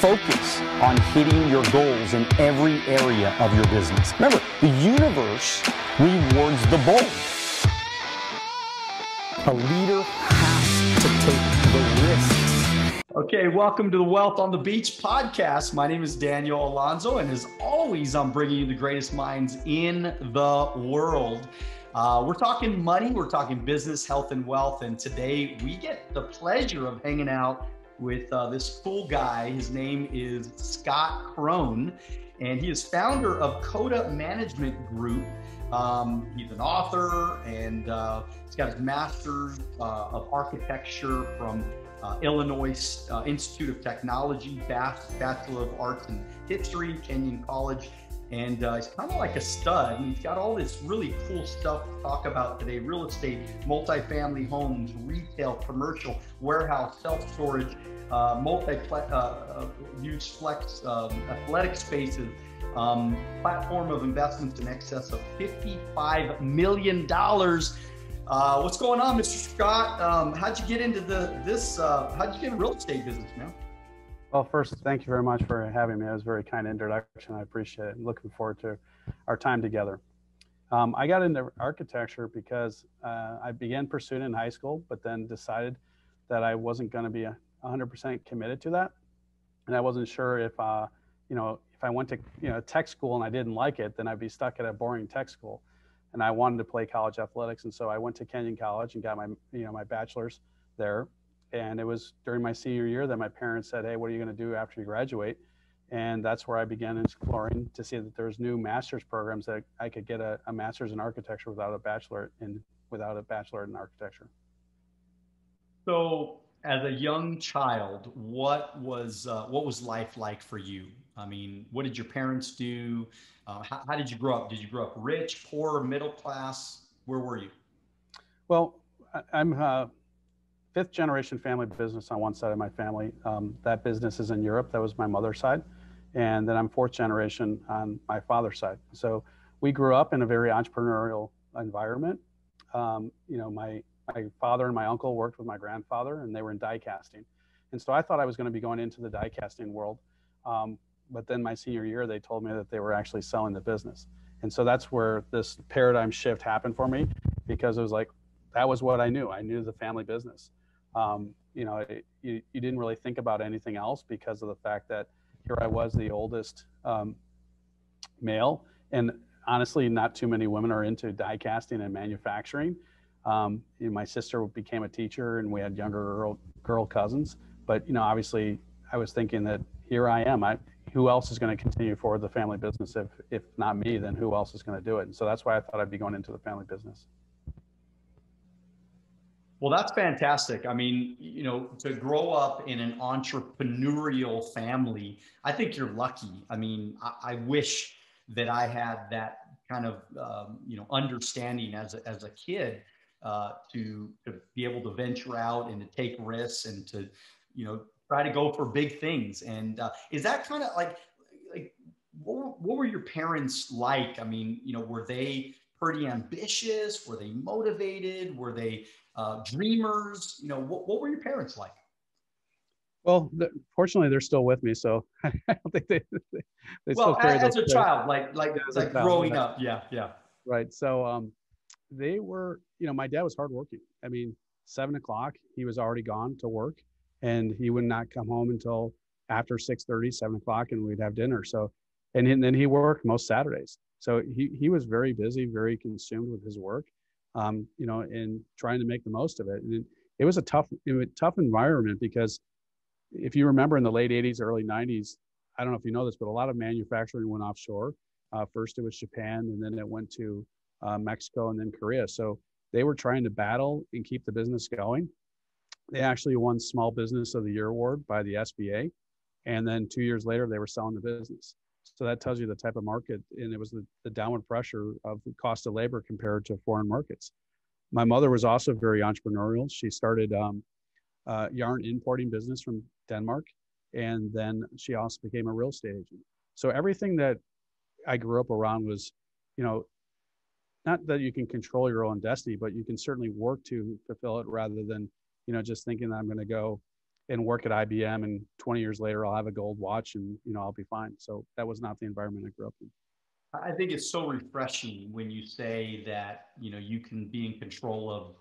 focus on hitting your goals in every area of your business. Remember, the universe rewards the bold. A leader has to take the risks. Okay, welcome to the Wealth on the Beach podcast. My name is Daniel Alonzo, and as always, I'm bringing you the greatest minds in the world. We're talking money, we're talking business, health, and wealth, and today we get the pleasure of hanging out with this cool guy. His name is Scott Krone, and he is founder of Coda Management Group. He's an author, and he's got his master's of architecture from Illinois Institute of Technology, Bachelor of Arts in History, Kenyon College. And he's kind of like a stud, and he's got all this really cool stuff to talk about today: real estate, multifamily homes, retail, commercial, warehouse, self-storage, multi-use flex, athletic spaces, platform of investments in excess of $55 million. What's going on, Mr. Scott? How'd you get into how'd you get in real estate business, man? Well, first, thank you very much for having me. It was a very kind introduction. I appreciate it. I'm looking forward to our time together. I got into architecture because I began pursuing it in high school, but then decided that I wasn't going to be 100% committed to that. And I wasn't sure if, if I went to tech school and I didn't like it, then I'd be stuck at a boring tech school. And I wanted to play college athletics. And so I went to Kenyon College and got my bachelor's there. And it was during my senior year that my parents said, "Hey, what are you going to do after you graduate?" And that's where I began exploring to see that there's new master's programs that I could get a master's in architecture without a bachelor in architecture. So, as a young child, what was life like for you? I mean, what did your parents do? How did you grow up? Did you grow up rich, poor, middle class? Where were you? Well, I'm fifth generation family business on one side of my family. That business is in Europe. That was my mother's side. And then I'm fourth generation on my father's side. So we grew up in a very entrepreneurial environment. My father and my uncle worked with my grandfather, and they were in die casting. And so I thought I was going to be going into the die casting world. But then my senior year, they told me that they were actually selling the business. And so that's where this paradigm shift happened for me, because it was like, that was what I knew. I knew the family business. You didn't really think about anything else because of the fact that here I was, the oldest male, and honestly, not too many women are into die casting and manufacturing. My sister became a teacher, and we had younger girl cousins. But obviously, I was thinking that here I am. Who else is going to continue forward the family business? If not me, then who else is going to do it? And so that's why I thought I'd be going into the family business. Well, that's fantastic. I mean, to grow up in an entrepreneurial family, I think you're lucky. I mean, I wish that I had that kind of, understanding as a kid, to be able to venture out and to take risks and to, try to go for big things. And is that kind of like what were your parents like? I mean, were they pretty ambitious? Were they motivated? Were they dreamers? What were your parents like? Well, fortunately, they're still with me, so I don't think they well, still carry as a those child, like growing up, yeah. Right. So they were, my dad was hardworking. I mean, 7 o'clock, he was already gone to work, and he would not come home until after 6:30, 7 o'clock, and we'd have dinner. So, and then he worked most Saturdays. So he was very busy, very consumed with his work, and trying to make the most of it. And it was a tough environment, because if you remember in the late 80s, early 90s, I don't know if you know this, but a lot of manufacturing went offshore. First it was Japan, and then it went to Mexico, and then Korea. So they were trying to battle and keep the business going. They actually won Small Business of the Year award by the SBA. And then 2 years later, they were selling the business. So that tells you the type of market, and it was the downward pressure of the cost of labor compared to foreign markets. My mother was also very entrepreneurial. She started yarn importing business from Denmark, and then she also became a real estate agent. So everything that I grew up around was, not that you can control your own destiny, but you can certainly work to fulfill it, rather than, just thinking that I'm going to go and work at IBM, and 20 years later I'll have a gold watch and I'll be fine. So that was not the environment I grew up in. I think it's so refreshing when you say that, you can be in control of,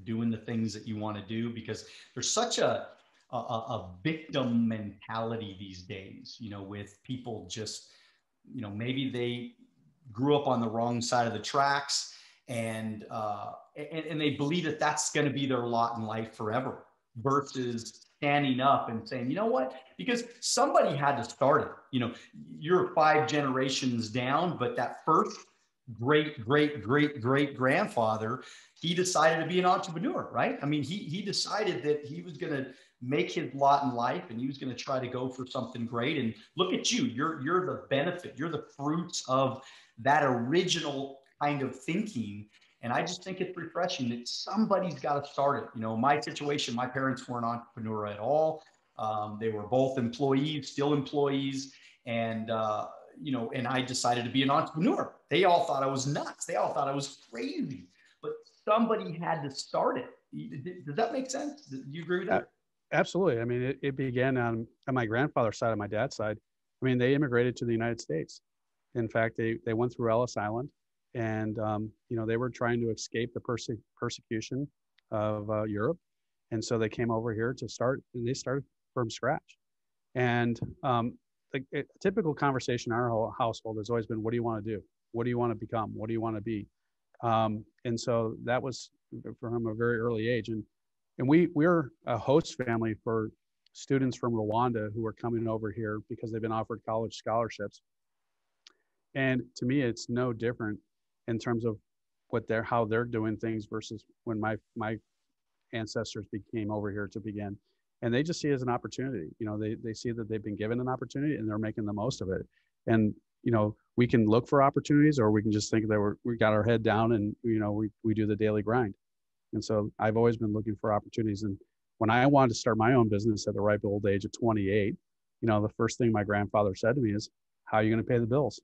doing the things that you want to do, because there's such a victim mentality these days, with people just, maybe they grew up on the wrong side of the tracks, and they believe that that's going to be their lot in life forever, versus standing up and saying, you know what, because somebody had to start it. You're 5 generations down, but that first great grandfather, he decided to be an entrepreneur, right? I mean, he decided that he was going to make his lot in life, and he was going to try to go for something great. And look at you, you're the benefit, you're the fruits of that original kind of thinking. And I just think it's refreshing that somebody's got to start it. My situation, my parents weren't entrepreneur at all. They were both employees, still employees. And, and I decided to be an entrepreneur. They all thought I was nuts. They all thought I was crazy, but somebody had to start it. Does that make sense? Do you agree with that? Absolutely. I mean, it began on my grandfather's side, on my dad's side. I mean, they immigrated to the United States. In fact, they went through Ellis Island, and they were trying to escape the persecution of Europe, and so they came over here to start, and they started from scratch. And a typical conversation in our whole household has always been, what do you want to do? What do you want to become? What do you want to be? And so that was from a very early age. And we're a host family for students from Rwanda who are coming over here because they've been offered college scholarships. And to me, it's no different in terms of how they're doing things versus when my ancestors came over here to begin. And they just see it as an opportunity. They see that they've been given an opportunity and they're making the most of it. And, we can look for opportunities, or we can just think that we got our head down and, we do the daily grind. And so I've always been looking for opportunities. And when I wanted to start my own business at the ripe old age of 28, the first thing my grandfather said to me is, how are you going to pay the bills?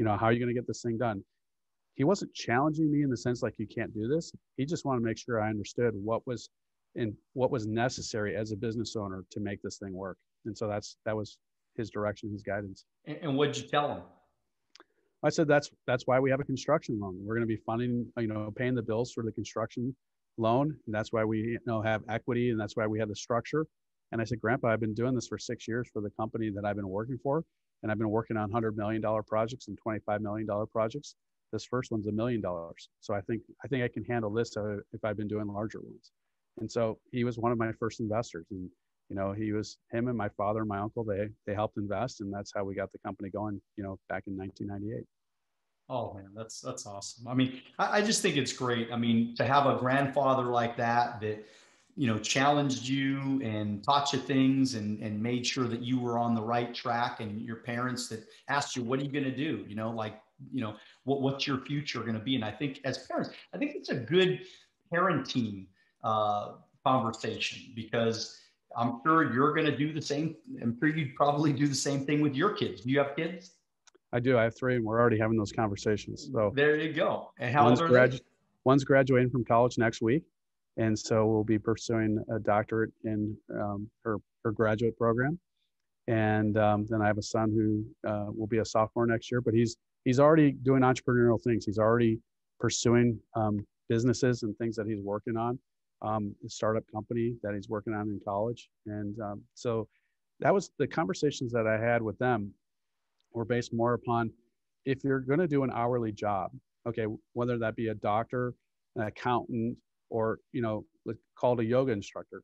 How are you going to get this thing done? He wasn't challenging me in the sense like, you can't do this. He just wanted to make sure I understood what was necessary as a business owner to make this thing work. And so that was his direction, his guidance. And what did you tell him? I said, that's why we have a construction loan. We're going to be funding, paying the bills for the construction loan. And that's why we have equity, and that's why we have the structure. And I said, Grandpa, I've been doing this for 6 years for the company that I've been working for. And I've been working on $100 million projects and $25 million projects. This first one's $1 million. So I think I can handle this if I've been doing larger ones. And so he was one of my first investors. And, him and my father and my uncle, they helped invest. And that's how we got the company going, back in 1998. Oh man, that's awesome. I mean, I just think it's great. I mean, to have a grandfather like that, challenged you and taught you things and made sure that you were on the right track, and your parents that asked you, what are you going to do? What's your future going to be? And I think as parents, I think it's a good parenting conversation, because I'm sure you're going to do the same. I'm sure you'd probably do the same thing with your kids. Do you have kids? I do. I have 3, and we're already having those conversations. So there you go. And how old are they? One's graduating from college next week, and so we'll be pursuing a doctorate in her graduate program. And then I have a son who will be a sophomore next year, but he's already doing entrepreneurial things. He's already pursuing businesses and things that he's working on. A startup company that he's working on in college. And so that was the conversations that I had with them were based more upon, if you're going to do an hourly job, okay, whether that be a doctor, an accountant, or, called a yoga instructor,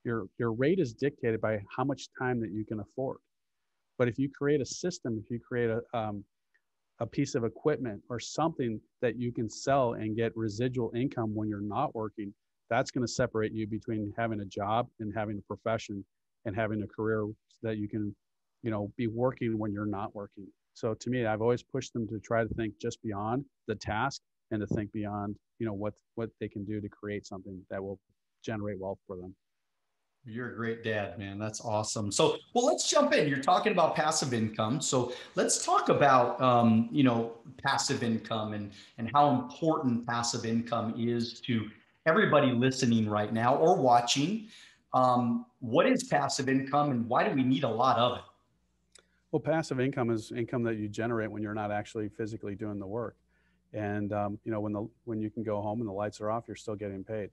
your rate is dictated by how much time that you can afford. But if you create a system, if you create a piece of equipment or something that you can sell and get residual income when you're not working, that's going to separate you between having a job and having a profession and having a career that you can, be working when you're not working. So to me, I've always pushed them to try to think just beyond the task and to think beyond, what they can do to create something that will generate wealth for them. You're a great dad, man. That's awesome. So, well, let's jump in. You're talking about passive income. So let's talk about, passive income and how important passive income is to everybody listening right now or watching. What is passive income and why do we need a lot of it? Well, passive income is income that you generate when you're not actually physically doing the work. And, you know, when you can go home and the lights are off, you're still getting paid.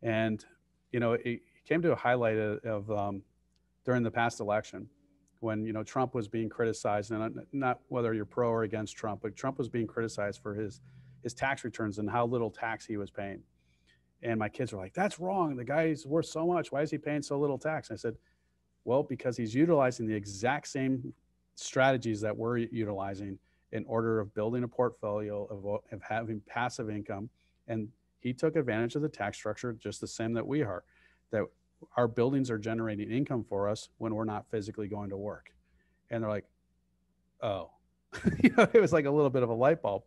And, you know, it came to a highlight of during the past election when, you know, Trump was being criticized, and not whether you're pro or against Trump, but Trump was being criticized for his tax returns and how little tax he was paying. And my kids were like, that's wrong. The guy's worth so much. Why is he paying so little tax? And I said, well, because he's utilizing the exact same strategies that we're utilizing in order of building a portfolio of having passive income. And he took advantage of the tax structure just the same that we are, that our buildings are generating income for us when we're not physically going to work. And they're like, oh, you know, it was like a little bit of a light bulb.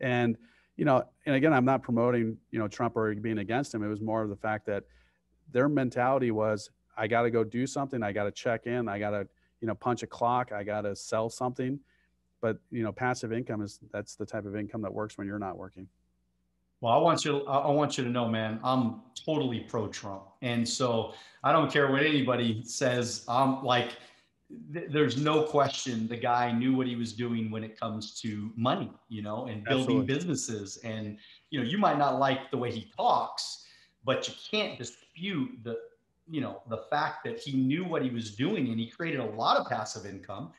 And, you know, and again, I'm not promoting, you know, Trump or being against him. It was more of the fact that their mentality was, I got to go do something. I got to check in. I got to, you know, punch a clock. I got to sell something. But, you know, passive income that's the type of income that works when you're not working. Well, I want you to know, man, I'm totally pro Trump. And so I don't care what anybody says. There's no question the guy knew what he was doing when it comes to money, you know, and building Absolutely. businesses. And, you know, you might not like the way he talks, but you can't dispute the fact that he knew what he was doing and he created a lot of passive income.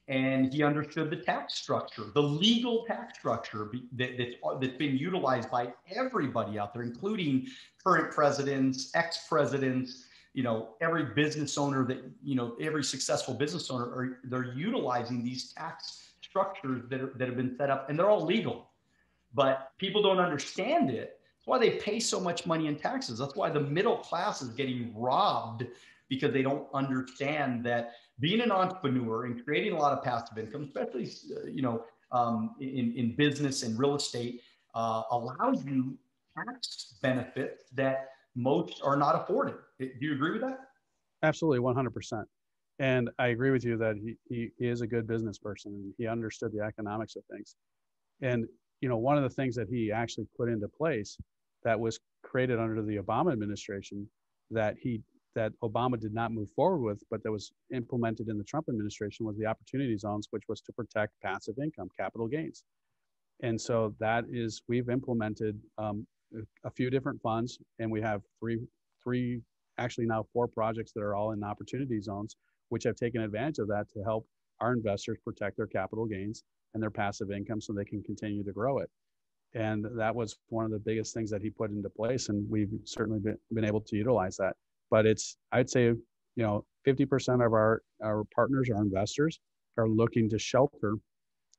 And he understood the tax structure, the legal tax structure that's been utilized by everybody out there, including current presidents, ex-presidents, you know, every business owner that, you know, every successful business owner, they're utilizing these tax structures that have been set up, and they're all legal. But people don't understand it. That's why they pay so much money in taxes. That's why the middle class is getting robbed, because they don't understand that being an entrepreneur and creating a lot of passive income, especially in business and real estate, allows you tax benefits that most are not afforded. Do you agree with that? Absolutely, 100%. And I agree with you that he is a good business person and he understood the economics of things. And, you know, one of the things that he actually put into place that was created under the Obama administration that Obama did not move forward with, but that was implemented in the Trump administration, was the opportunity zones, which was to protect passive income, capital gains. And so we've implemented a few different funds, and we have three, actually now 4 projects that are all in opportunity zones, which have taken advantage of that to help our investors protect their capital gains and their passive income so they can continue to grow it. And that was one of the biggest things that he put into place, and we've certainly been able to utilize that. But I'd say, you know, 50% of our partners, our investors, are looking to shelter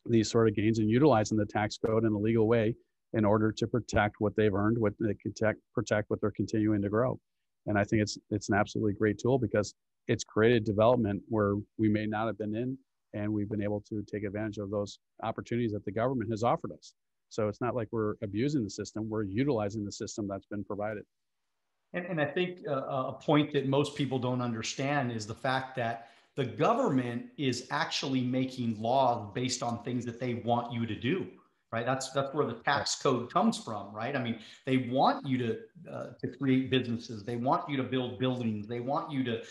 these sort of gains and utilizing the tax code in a legal way in order to protect what they've earned, what they can protect what they're continuing to grow. And I think it's an absolutely great tool because it's created development where we may not have been in, and we've been able to take advantage of those opportunities that the government has offered us. So it's not like we're abusing the system, we're utilizing the system that's been provided. And I think a point that most people don't understand is the fact that the government is actually making laws based on things that they want you to do, right? That's where the tax code comes from, right? I mean, they want you to create businesses. They want you to build buildings. They want you to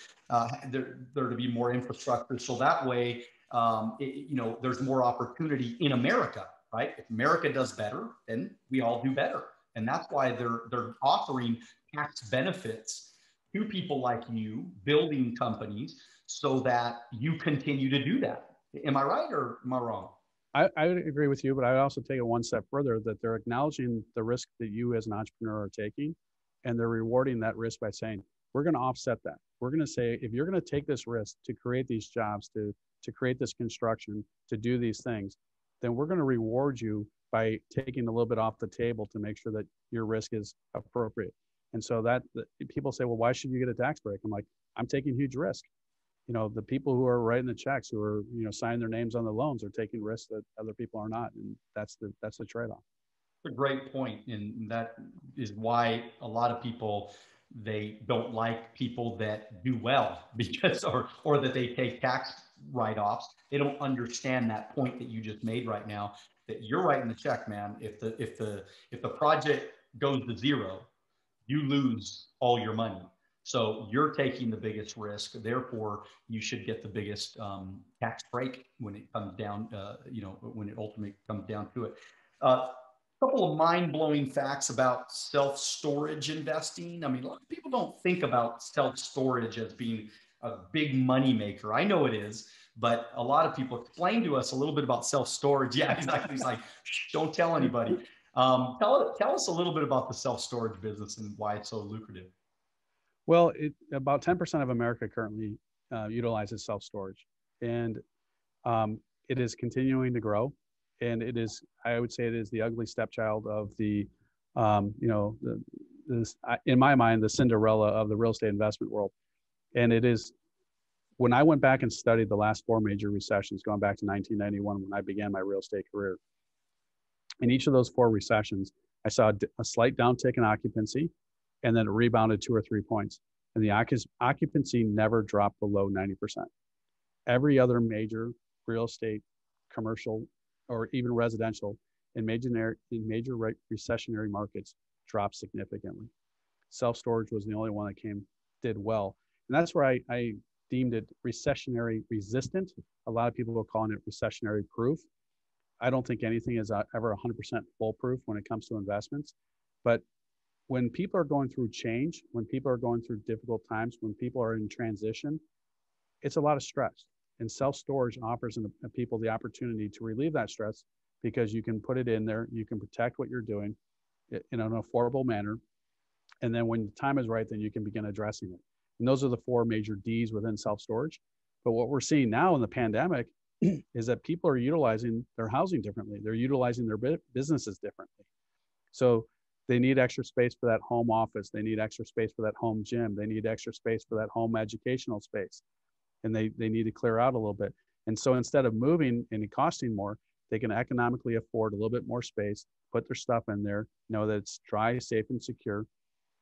there to be more infrastructure. So that way, there's more opportunity in America, right? If America does better, then we all do better. And that's why they're offering tax benefits to people like you, building companies, so that you continue to do that. Am I right or am I wrong? I would agree with you, but I would also take it one step further, that they're acknowledging the risk that you as an entrepreneur are taking, and they're rewarding that risk by saying, we're going to offset that. We're going to say, if you're going to take this risk to create these jobs, to create this construction, to do these things, then we're going to reward you by taking a little bit off the table to make sure that your risk is appropriate. And so that people say, well, why should you get a tax break? I'm like, I'm taking huge risk. You know, the people who are writing the checks, who are, you know, signing their names on the loans, are taking risks that other people are not. And that's the trade-off. It's a great point. And that is why a lot of people, they don't like people that do well because, or that they take tax write-offs. They don't understand that point that you just made right now, that you're writing the check, man. If the project goes to zero, you lose all your money. So you're taking the biggest risk. Therefore, you should get the biggest tax break when it comes down, when it ultimately comes down to it. A couple of mind-blowing facts about self-storage investing. I mean, a lot of people don't think about self-storage as being a big money maker. I know it is, but a lot of people explain to us a little bit about self-storage. Yeah, exactly. He's like, shh, don't tell anybody. Tell us a little bit about the self-storage business and why it's so lucrative. Well, about 10% of America currently utilizes self-storage, and it is continuing to grow. And it is, I would say, it is the ugly stepchild of the, in my mind, the Cinderella of the real estate investment world. And it is, when I went back and studied the last 4 major recessions, going back to 1991 when I began my real estate career, in each of those 4 recessions, I saw a slight downtick in occupancy, and then it rebounded 2 or 3 points. And the occupancy never dropped below 90%. Every other major real estate, commercial, or even residential in major recessionary markets dropped significantly. Self-storage was the only one that did well. And that's where I deemed it recessionary resistant. A lot of people are calling it recessionary proof. I don't think anything is ever 100% foolproof when it comes to investments. But when people are going through change, when people are going through difficult times, when people are in transition, it's a lot of stress. And self-storage offers people the opportunity to relieve that stress because you can put it in there, you can protect what you're doing in an affordable manner. And then when the time is right, then you can begin addressing it. And those are the 4 major Ds within self-storage. But what we're seeing now in the pandemic is that people are utilizing their housing differently. They're utilizing their businesses differently. So they need extra space for that home office. They need extra space for that home gym. They need extra space for that home educational space. And they need to clear out a little bit. And so instead of moving and it costing more, they can economically afford a little bit more space, put their stuff in there, know that it's dry, safe, and secure,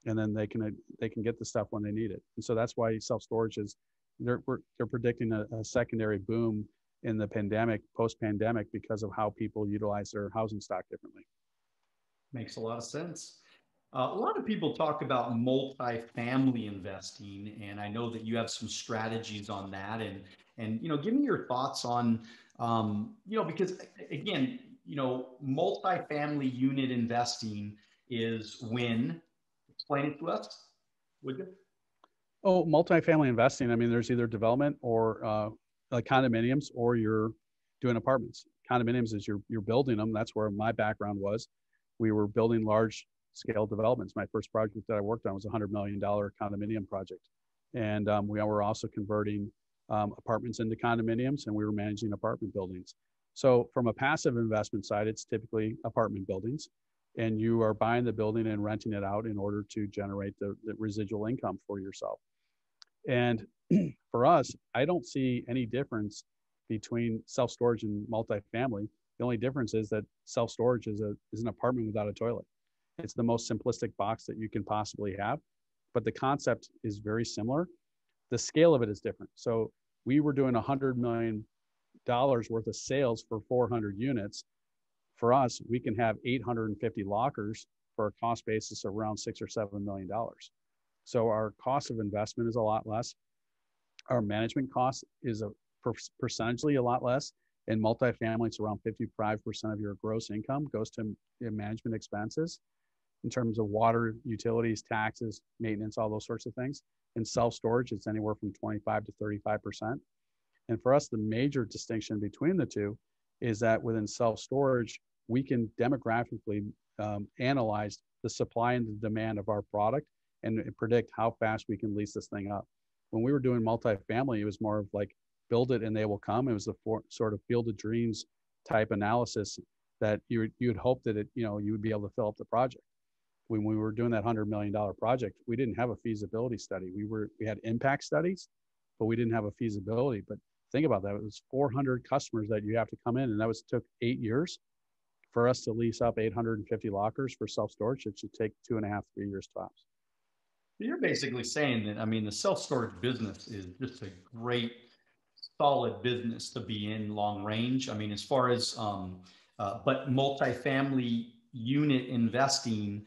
and then they can get the stuff when they need it. And so that's why self-storage is, they're predicting a secondary boom in the pandemic, post-pandemic, because of how people utilize their housing stock differently. Makes a lot of sense. A lot of people talk about multifamily investing, and I know that you have some strategies on that. And give me your thoughts on, because again, multifamily unit investing is when. Explain it to us, would you? Oh, multifamily investing. I mean, there's either development or like condominiums, or you're doing apartments. Condominiums is you're building them. That's where my background was. We were building large scale developments. My first project that I worked on was a $100 million condominium project. And we were also converting apartments into condominiums, and we were managing apartment buildings. So from a passive investment side, it's typically apartment buildings, and you are buying the building and renting it out in order to generate the residual income for yourself. And for us, I don't see any difference between self-storage and multifamily. The only difference is that self-storage is an apartment without a toilet. It's the most simplistic box that you can possibly have, but the concept is very similar. The scale of it is different. So we were doing $100 million worth of sales for 400 units. For us, we can have 850 lockers for a cost basis of around $6 or $7 million. So our cost of investment is a lot less. Our management cost is percentually a lot less. In multifamily, it's around 55% of your gross income goes to management expenses in terms of water, utilities, taxes, maintenance, all those sorts of things. In self-storage, it's anywhere from 25 to 35%. And for us, the major distinction between the two is that within self-storage, we can demographically analyze the supply and the demand of our product and predict how fast we can lease this thing up. When we were doing multifamily, it was more of like, build it and they will come. It was the sort of field of dreams type analysis that you would hope that you would be able to fill up the project. When we were doing that $100 million project, we didn't have a feasibility study. We had impact studies, but we didn't have a feasibility. But think about that. It was 400 customers that you have to come in, and that took 8 years for us to lease up 850 lockers for self-storage. It should take 2.5, 3 years tops. You're basically saying that, I mean, the self-storage business is just a great, solid business to be in long range. I mean, as far as, but multifamily unit investing,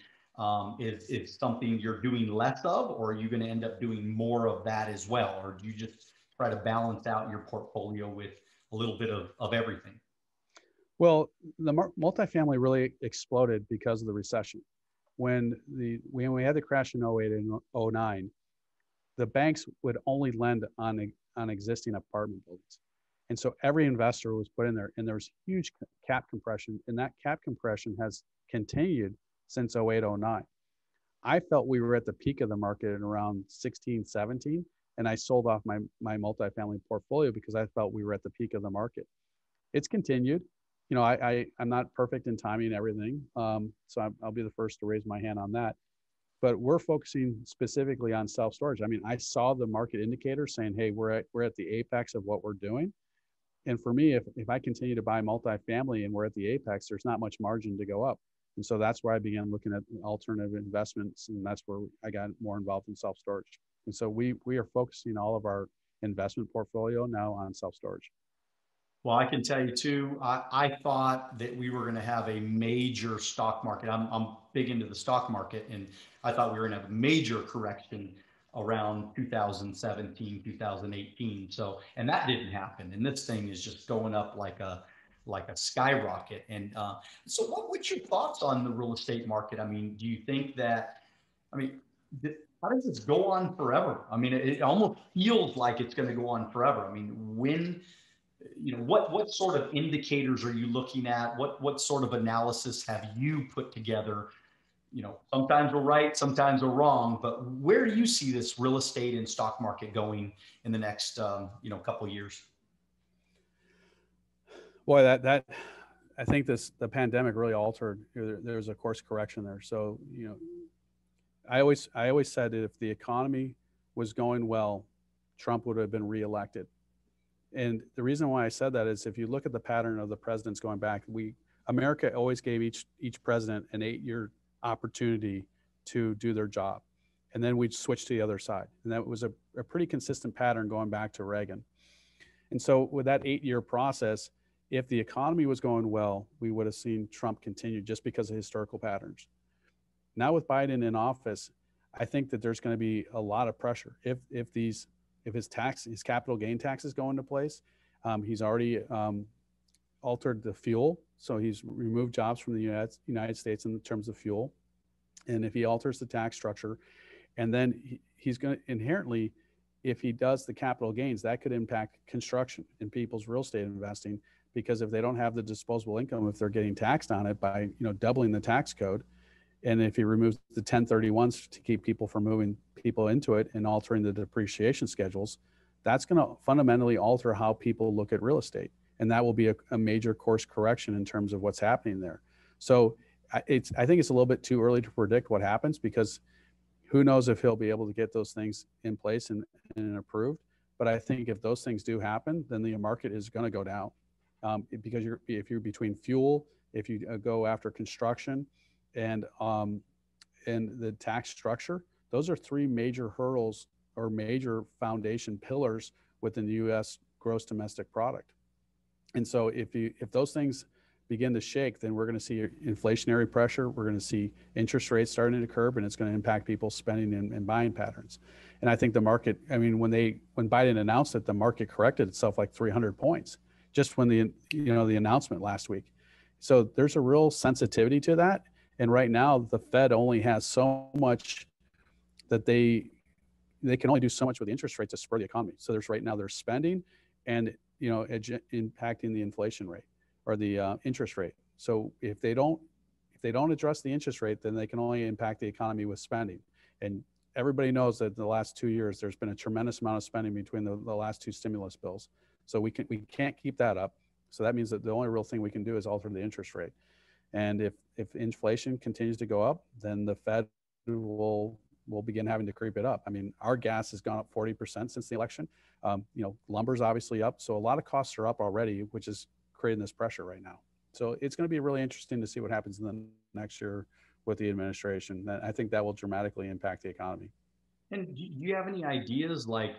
is something you're doing less of, or are you going to end up doing more of that as well? Or do you just try to balance out your portfolio with a little bit of everything? Well, the multifamily really exploded because of the recession. When we had the crash in '08 and '09, the banks would only lend on existing apartment buildings. And so every investor was put in there, and there was huge cap compression, and that cap compression has continued since '08, '09. I felt we were at the peak of the market in around 16, 17, and I sold off my multifamily portfolio because I felt we were at the peak of the market. It's continued. You know, I'm not perfect in timing everything, so I'll be the first to raise my hand on that. But we're focusing specifically on self-storage. I mean, I saw the market indicator saying, hey, we're at the apex of what we're doing. And for me, if I continue to buy multifamily and we're at the apex, there's not much margin to go up. And so that's where I began looking at alternative investments, and that's where I got more involved in self-storage. And so we are focusing all of our investment portfolio now on self-storage. Well, I can tell you too, I thought that we were going to have a major stock market. I'm big into the stock market, and I thought we were going to have a major correction around 2017, 2018. So, and that didn't happen. And this thing is just going up like a skyrocket. And so what's your thoughts on the real estate market? I mean, do you think that, I mean, how does this go on forever? I mean, it almost feels like it's going to go on forever. I mean, when, you know, what sort of indicators are you looking at? What sort of analysis have you put together? You know, sometimes we're right, sometimes we're wrong, but where do you see this real estate and stock market going in the next, couple of years? Boy, that I think the pandemic really altered. There's a course correction there. So, you know, I always said that if the economy was going well, Trump would have been reelected. And the reason why I said that is if you look at the pattern of the presidents going back, America always gave each president an 8-year opportunity to do their job. And then we'd switch to the other side. And that was a pretty consistent pattern going back to Reagan. And so with that 8-year process, if the economy was going well, we would have seen Trump continue just because of historical patterns. Now with Biden in office, I think that there's going to be a lot of pressure. If his capital gain taxes go into place, he's already altered the fuel. So he's removed jobs from the United States in terms of fuel. And if he alters the tax structure, and then he's going to inherently, if he does the capital gains, that could impact construction and people's real estate investing, because if they don't have the disposable income, if they're getting taxed on it by, doubling the tax code, and if he removes the 1031s to keep people from moving people into it and altering the depreciation schedules, that's going to fundamentally alter how people look at real estate. And that will be a major course correction in terms of what's happening there. So I think it's a little bit too early to predict what happens, because who knows if he'll be able to get those things in place and approved. But I think if those things do happen, then the market is going to go down, because if you're between fuel, if you go after construction, and the tax structure, those are three major hurdles or major foundation pillars within the U.S. gross domestic product. And so if those things begin to shake, then we're going to see inflationary pressure. We're going to see interest rates starting to curb, and it's going to impact people's spending and buying patterns. And I think the market, I mean, when Biden announced it, the market corrected itself like 300 points just when the announcement last week. So there's a real sensitivity to that. And right now, the Fed only has so much that they can only do so much with the interest rate to spur the economy. So there's spending and, impacting the inflation rate or the interest rate. So if they don't address the interest rate, then they can only impact the economy with spending. And everybody knows that in the last 2 years, there's been a tremendous amount of spending between the last two stimulus bills. So we can't keep that up. So that means that the only real thing we can do is alter the interest rate. And if inflation continues to go up, then the Fed will begin having to creep it up. I mean, our gas has gone up 40% since the election. Lumber's obviously up. So a lot of costs are up already, which is creating this pressure right now. So it's going to be really interesting to see what happens in the next year with the administration. I think that will dramatically impact the economy. And do you have any ideas, like,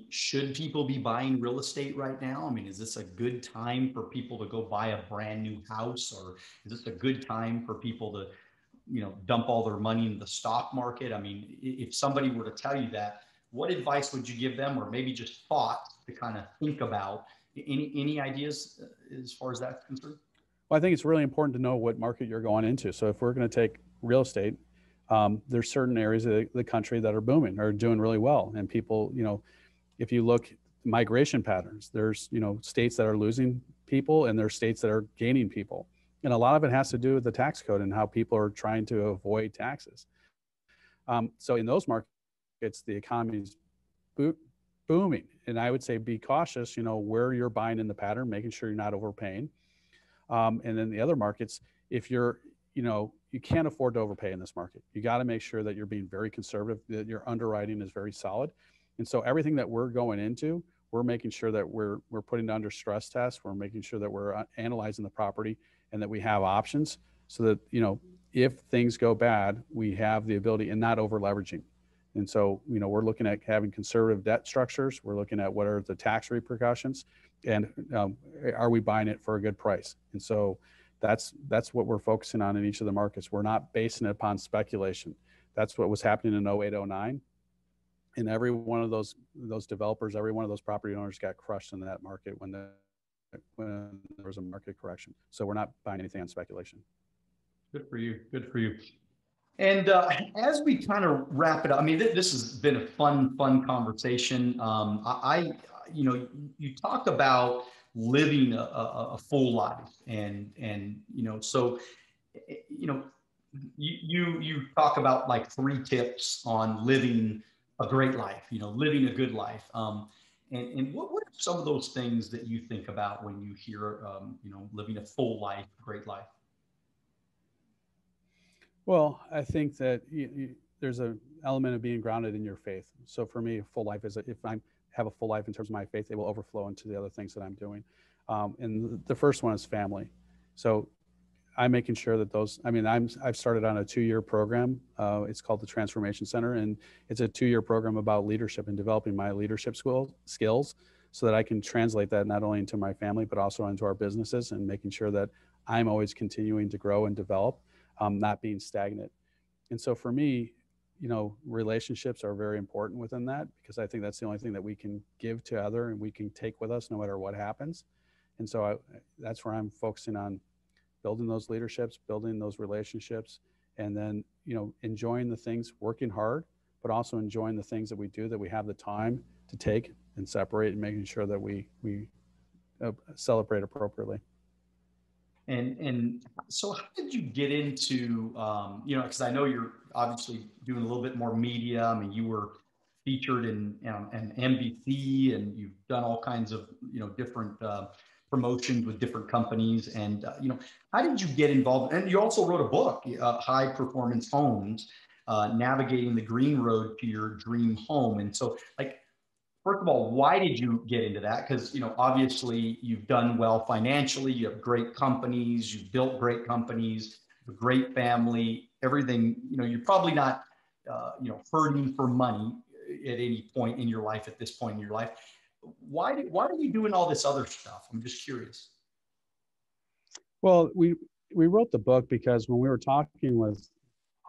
should people be buying real estate right now? I mean, is this a good time for people to go buy a brand new house, or is this a good time for people to dump all their money into the stock market. I mean, if somebody were to tell you that, what advice would you give them, or maybe just thoughts to kind of think about? Any ideas as far as that's concerned? Well, I think it's really important to know what market you're going into. So if we're going to take real estate, there's certain areas of the country that are booming or doing really well. And people, if you look migration patterns, there's, states that are losing people and there's states that are gaining people. And a lot of it has to do with the tax code and how people are trying to avoid taxes. So in those markets, the economy's booming. And I would say be cautious, where you're buying in the pattern, making sure you're not overpaying. And then the other markets, if you're, you can't afford to overpay in this market. You got to make sure that you're being very conservative, that your underwriting is very solid. And so everything that we're going into, we're making sure that we're putting it under stress tests. We're making sure that we're analyzing the property and that we have options so that, if things go bad, we have the ability and not over leveraging. And so, we're looking at having conservative debt structures. We're looking at what are the tax repercussions and are we buying it for a good price? And so that's what we're focusing on in each of the markets. We're not basing it upon speculation. That's what was happening in 08, 09. And every one of those developers, every one of those property owners got crushed in that market when there was a market correction. So we're not buying anything on speculation. Good for you. Good for you. And as we kind of wrap it up, I mean, this has been a fun conversation. You talk about living a full life, and so you talk about like 3 tips on living a great life, living a good life. And what are some of those things that you think about when you hear, living a full life, great life? Well, I think that there's an element of being grounded in your faith. So for me, a full life is if I have a full life in terms of my faith, it will overflow into the other things that I'm doing. And the first one is family. So I'm making sure that I've started on a 2-year program. It's called the Transformation Center, and it's a 2-year program about leadership and developing my leadership skills so that I can translate that not only into my family, but also into our businesses, and making sure that I'm always continuing to grow and develop, not being stagnant. And so for me, relationships are very important within that, because I think that's the only thing that we can give to other and we can take with us no matter what happens. And so that's where I'm focusing on building those leaderships, building those relationships, and then, enjoying the things, working hard, but also enjoying the things that we do, that we have the time to take and separate, and making sure that we celebrate appropriately. And so how did you get into, because I know you're obviously doing a little bit more media. I mean, you were featured in NBC, and you've done all kinds of, different promotions with different companies. And, how did you get involved? And you also wrote a book, High Performance Homes, Navigating the Green Road to Your Dream Home. And so, first of all, why did you get into that? Because, obviously you've done well financially, you have great companies, you've built great companies, a great family, everything, you're probably not, hurting for money at any point in your life, at this point in your life. Why are you doing all this other stuff? I'm just curious. Well, we wrote the book because when we were talking with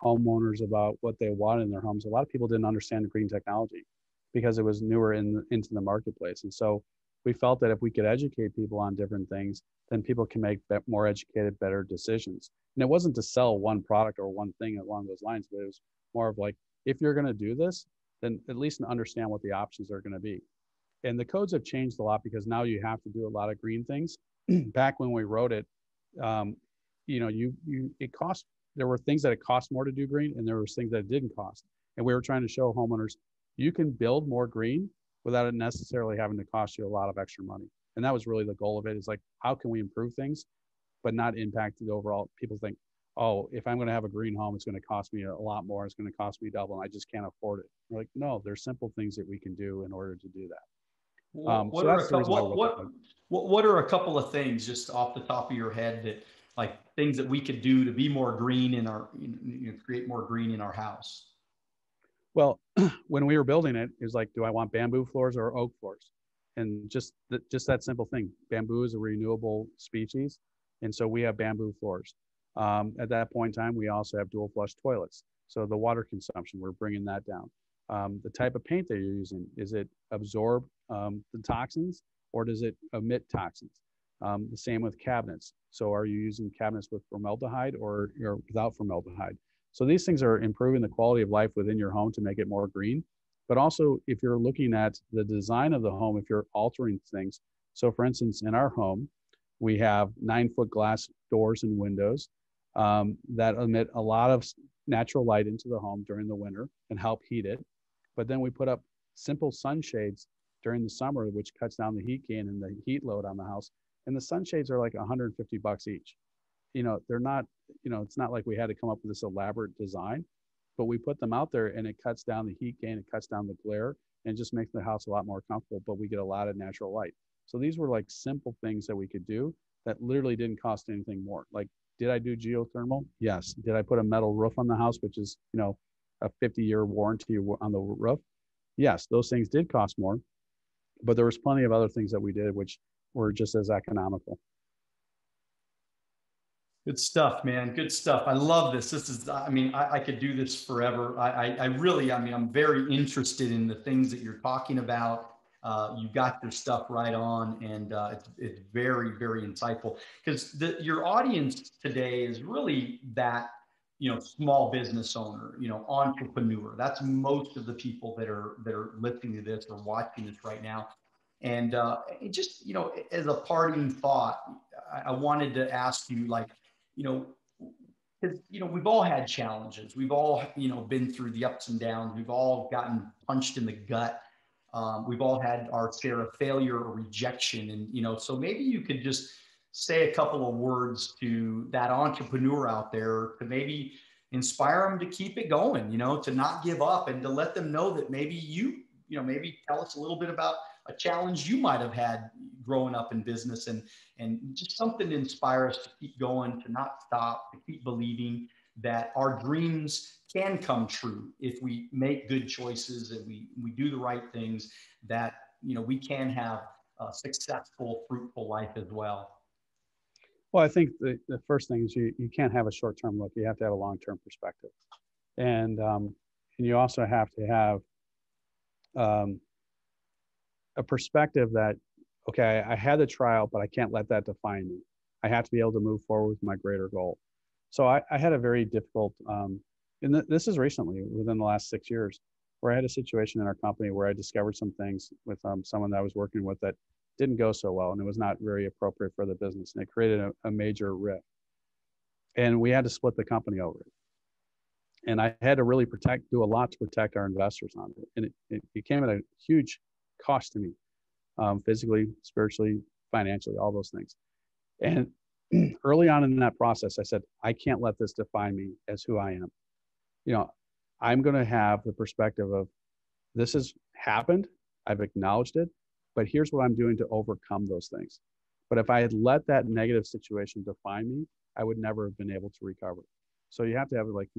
homeowners about what they wanted in their homes, a lot of people didn't understand the green technology, because it was newer into the marketplace. And so we felt that if we could educate people on different things, then people can make more educated, better decisions. And it wasn't to sell one product or one thing along those lines, but it was more of like, if you're going to do this, then at least understand what the options are going to be. And the codes have changed a lot, because now you have to do a lot of green things. Back when we wrote it, it cost, there were things that it cost more to do green, and there was things that it didn't cost. And we were trying to show homeowners, you can build more green without it necessarily having to cost you a lot of extra money. And that was really the goal of it, is like, how can we improve things, but not impact the overall? People think, oh, if I'm going to have a green home, it's going to cost me a lot more. It's going to cost me double, and I just can't afford it. We're like, no, there's simple things that we can do in order to do that. What are a couple of things, just off the top of your head, that like things that we could do to be more green in our, create more green in our house? Well, when we were building it, it was like, do I want bamboo floors or oak floors? And just that simple thing. Bamboo is a renewable species, and so we have bamboo floors. At that point in time, we also have dual flush toilets. So the water consumption, we're bringing that down. The type of paint that you're using, is it absorb the toxins or does it emit toxins? The same with cabinets. So are you using cabinets with formaldehyde or without formaldehyde? So these things are improving the quality of life within your home to make it more green. But also, if you're looking at the design of the home, if you're altering things. So for instance, in our home, we have 9-foot glass doors and windows that emit a lot of natural light into the home during the winter and help heat it. But then we put up simple sunshades during the summer, which cuts down the heat gain and the heat load on the house. And the sunshades are like $150 each. They're not, it's not like we had to come up with this elaborate design, but we put them out there and it cuts down the heat gain, it cuts down the glare, and just makes the house a lot more comfortable, but we get a lot of natural light. So these were like simple things that we could do that literally didn't cost anything more. Like, did I do geothermal? Yes. Did I put a metal roof on the house, which is, a 50-year warranty on the roof? Yes, those things did cost more, but there was plenty of other things that we did which were just as economical. Good stuff, man. Good stuff. I love this. This is, I could do this forever. I'm very interested in the things that you're talking about. You got your stuff right on, and it's very, very insightful, because your audience today is really that, small business owner, entrepreneur. That's most of the people that are listening to this or watching this right now. And just, as a parting thought, I wanted to ask you, like, because, we've all had challenges. We've all, been through the ups and downs. We've all gotten punched in the gut. We've all had our share of failure or rejection. And, so maybe you could just say a couple of words to that entrepreneur out there to maybe inspire them to keep it going, to not give up, and to let them know that maybe maybe tell us a little bit about a challenge you might have had growing up in business, and just something to inspire us to keep going, to not stop, to keep believing that our dreams can come true if we make good choices and we do the right things, that, we can have a successful, fruitful life as well. Well, I think the first thing is you can't have a short-term look. You have to have a long-term perspective. And you also have to have a perspective that, okay, I had the trial, but I can't let that define me. I have to be able to move forward with my greater goal. So I had a very difficult, and this is recently, within the last 6 years, where I had a situation in our company where I discovered some things with someone that I was working with that didn't go so well, and it was not very appropriate for the business, and it created a major rift. And we had to split the company over it. And I had to really do a lot to protect our investors on it. And it came at a huge cost to me, physically, spiritually, financially, all those things. And early on in that process, I said, I can't let this define me as who I am. I'm going to have the perspective of, this has happened, I've acknowledged it, but here's what I'm doing to overcome those things. But if I had let that negative situation define me, I would never have been able to recover. So you have to have, like,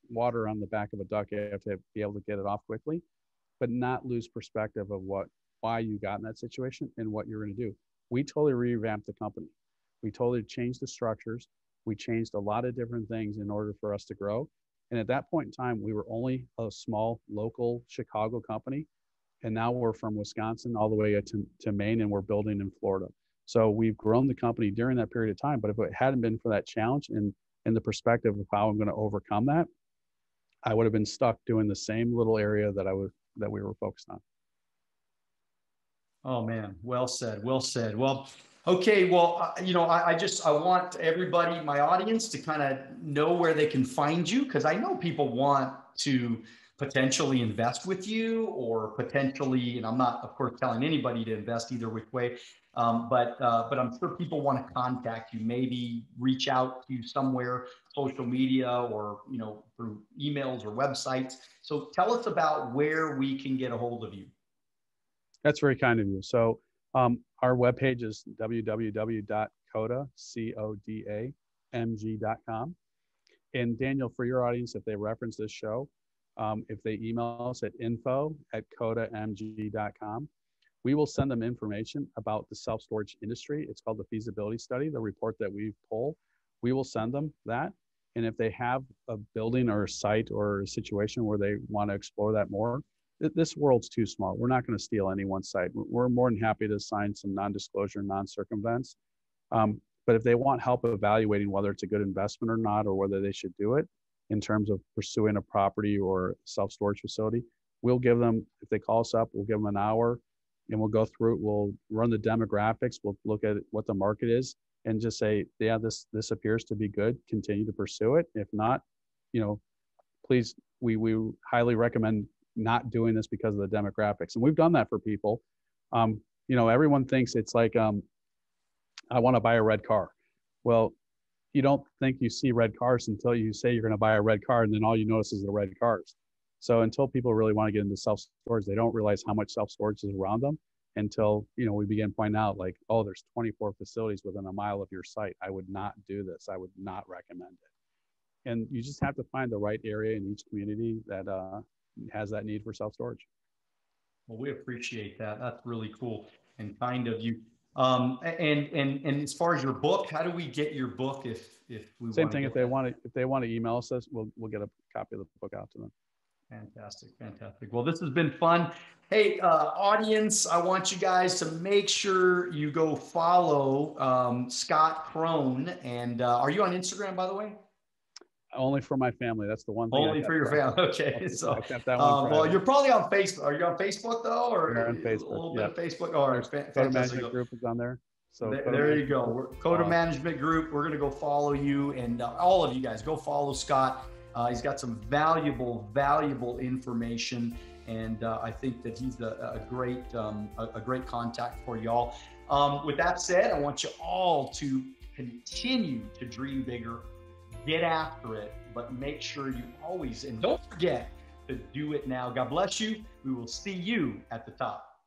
water on the back of a duck. You have to be able to get it off quickly, but not lose perspective of why you got in that situation and what you're going to do. We totally revamped the company. We totally changed the structures. We changed a lot of different things in order for us to grow. And at that point in time, we were only a small local Chicago company. And now we're from Wisconsin all the way to Maine, and we're building in Florida. So we've grown the company during that period of time. But if it hadn't been for that challenge and the perspective of how I'm going to overcome that, I would have been stuck doing the same little area that we were focused on. Oh man, well said, well said. Well, okay, well, I want everybody, my audience, to kind of know where they can find you, because I know people want to potentially invest with you, or potentially, and I'm not, of course, telling anybody to invest either which way, but I'm sure people want to contact you, maybe reach out to you somewhere, social media, or through emails or websites. So tell us about where we can get a hold of you. That's very kind of you. So our webpage is www.codamg.com. And Daniel, for your audience, if they reference this show, if they email us at info@codamg.com, we will send them information about the self-storage industry. It's called the feasibility study, the report that we pull, we will send them that. And if they have a building or a site or a situation where they want to explore that more, this world's too small. We're not going to steal anyone's site. We're more than happy to sign some non-disclosure, non-circumvents. But if they want help evaluating whether it's a good investment or not, or whether they should do it in terms of pursuing a property or self-storage facility, we'll give them, if they call us up, we'll give them an hour and we'll go through it. We'll run the demographics. We'll look at what the market is and just say, yeah, this appears to be good. Continue to pursue it. If not, please, we highly recommend not doing this because of the demographics. And we've done that for people. Everyone thinks it's like, I want to buy a red car. Well, you don't think you see red cars until you say you're going to buy a red car, and then all you notice is the red cars. So until people really want to get into self-storage, they don't realize how much self-storage is around them until, we begin pointing out like, oh, there's 24 facilities within a mile of your site. I would not do this. I would not recommend it. And you just have to find the right area in each community that has that need for self-storage. Well, we appreciate that. That's really cool and kind of you. And as far as your book, how do we get your book if we same thing, if they want to email us, we'll get a copy of the book out to them. Fantastic. Well, this has been fun. Hey, audience, I want you guys to make sure you go follow Scott Krone. And are you on Instagram, by the way? Only for my family. That's the one thing. Only for your family. Okay. So, that one well, you're probably on Facebook. Are you on Facebook though, or we're on Facebook? A little bit of Facebook? All right. Code Management Group is on there. So there you go. Code Management Group. We're going to go follow you, and all of you guys go follow Scott. He's got some valuable information, and I think that he's a great contact for y'all. With that said, I want you all to continue to dream bigger. Get after it, but make sure you always, and don't forget to do it now. God bless you. We will see you at the top.